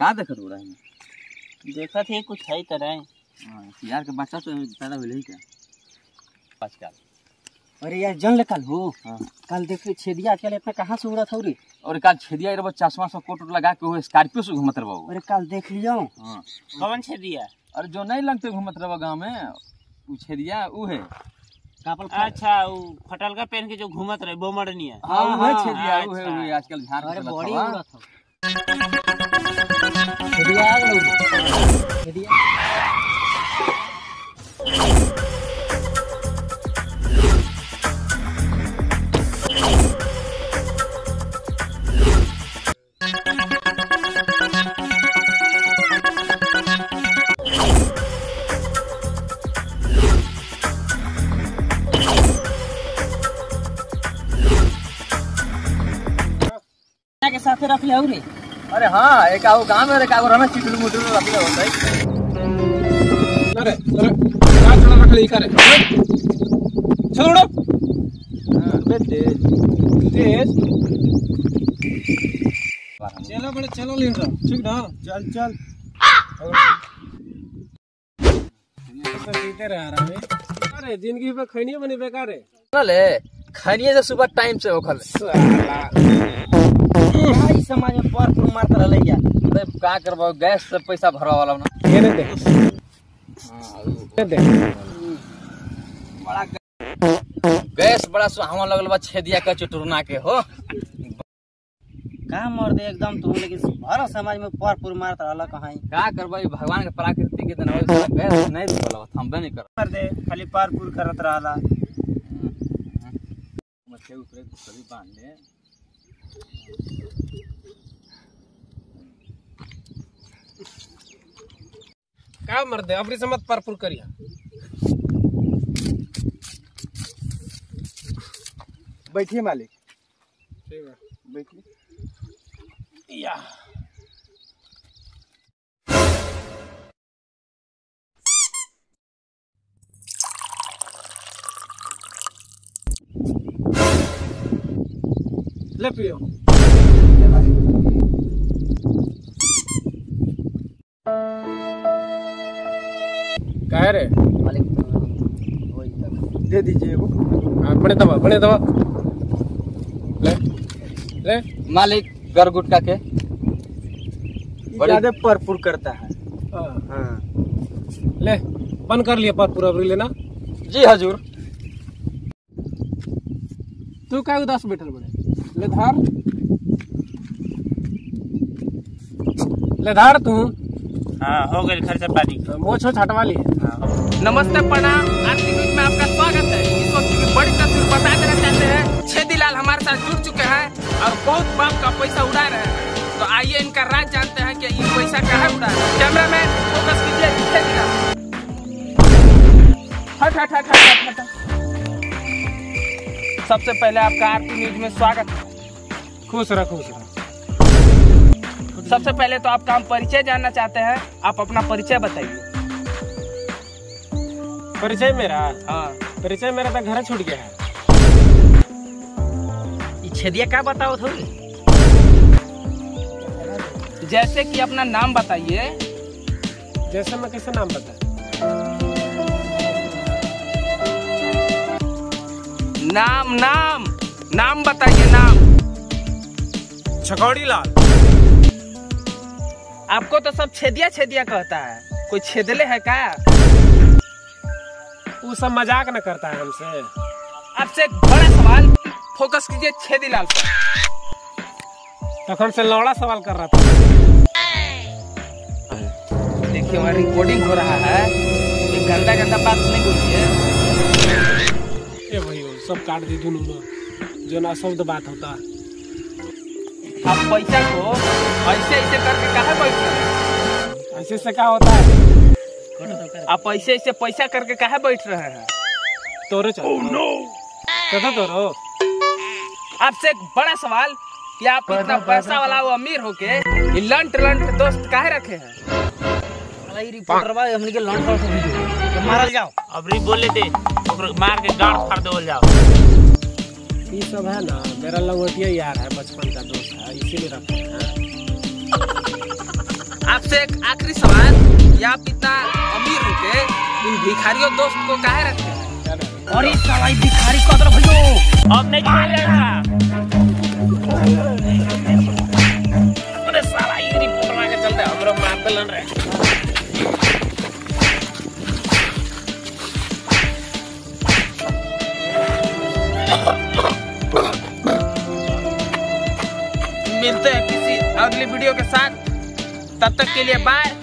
का देखत हो रहा है? देखा थे कुछ है तरह। यार के बच्चा तो पैदा होले ही क्या आजकल। अरे यार जन कल हो। हाँ। कल देखिए छेदिया आजकल इतना कहाँ से उड़ा था रे। और कल छेदिया रे चश्मा सब कोट लगा के वो स्कॉर्पियो से घूमत रहो। अरे कल देख लियो। हां कौन छेदिया? अरे जो नहीं लगते घूमत रहो गांव में उ छेदिया उ है। अच्छा वो फटल का पहन के जो घूमत रहे वो मरनिया। हां वो है छेदिया उ अच्छा। है आजकल झाड़ अरे के बॉडी चलत उड़ा था। छेदिया आ गया। छेदिया के साथ रख ले रे। अरे हां एक आओ गांव में रे का रहना चिटलू मुटलू रख ले होता है। अरे अरे का चला रख ले करे चलो उड़ो। बे तेज चलो बड़े चलो लीन रहा ठीक ना। चल चल जीते रह रहा है। अरे जिंदगी पे खैनी बनी बेकार है। ले खनिए से सुबह टाइम से होखल भाई समाज में पर मारता रहले यार। अरे का करबो गैस से पैसा भरवा वाला ना ये दे दे बड़ा गैस बड़ा सुहावा लगल बा छेदिया का चटुरना के हो। का मर दे एकदम तू लेकिन भर समाज में पर मारता रहला कहां। का करबो भगवान के प्राकृतिक के दिन हो गैस नहीं बोला थमबे नहीं कर कर दे खाली पार करत रहला। मछली ऊपर सभी बांध ले। का मर दे अपनी समझ परपुर करिया। बैठिए मालिक। ठीक है बैठिए। या ले पियो। क्या रे मालिक वही दे दीजिए वो। बड़े दवा ले ले मालिक गर गुटका के ज्यादा परपुर करता है। हाँ ले बंद कर लिया पर पूरा लेना। जी हजूर। तू क्या उदास बैठल बड़े ले धार तू। हाँ हो गए खर्चा पानी। मोछो छटवा ली। नमस्ते प्रणाम। आरती न्यूज में आपका स्वागत है। इस वक्त की बड़ी तस्वीर बता देना चाहते हैं। छेदीलाल हमारे साथ जुड़ चुके हैं और बहुत बाप का पैसा उड़ा रहे हैं। तो आइए इनका राज जानते हैं कि ये पैसा कहाँ उड़ा रहे हैं। कैमरामैन फोकस कीजिए छेदीलाल। हट। सबसे पहले आपका आरती न्यूज में स्वागत है। खुश रह। सबसे पहले तो आपका हम परिचय जानना चाहते हैं। आप अपना परिचय बताइए। परिचय मेरा? हाँ परिचय मेरा तो घर छूट गया है। छेदिया क्या बताओ थोड़ी। जैसे कि अपना नाम बताइए। जैसे मैं कैसे नाम बता? नाम बताइए। नाम छकौड़ी लाल। आपको तो सब छेदिया कहता है। कोई छेदले है क्या? वो सब मजाक न करता है हमसे। आपसे एक बड़ा सवाल, फोकस कीजिए छेदीलाल पर। तखन से लौड़ा सवाल कर रहा था। देखिए हमारी रिकॉर्डिंग हो रहा है। ये गंदा बात नहीं बोलिए। ए भाई सब काट दी दोनों में जो ना शब्द बात होता है। आप पैसा को ऐसे करके कहाँ बैठ रहे हैं? ऐसे से क्या होता है? आप ऐसे पैसा करके कहाँ बैठ रहे हैं? तोरे चलो तोरो। आपसे एक बड़ा सवाल कि आप इतना पैसा वाला वो अमीर होके ये लंट दोस्त काहे रखे हैं? रिपोर्टरवा हमनी के लंट पर मारल जाओ। अबरी बोले थे मार के गांड फाड़ दो जाओ। ये सब है ना मेरा लंगोटिया यार है, बचपन का दोस्त है, इसीलिए रखा है। आपसे एक आखिरी सवाल, या आप इतना अमीर होके इन भिखारियों दोस्त को काहे रखते हैं? अरे साला भिखारी कदर भैया अब नहीं छोड़ेगा। अरे साला ये रिपोर्ट के चलते हमरो मार दलन रे। मिलते हैं किसी अगली वीडियो के साथ, तब तक के लिए बाय।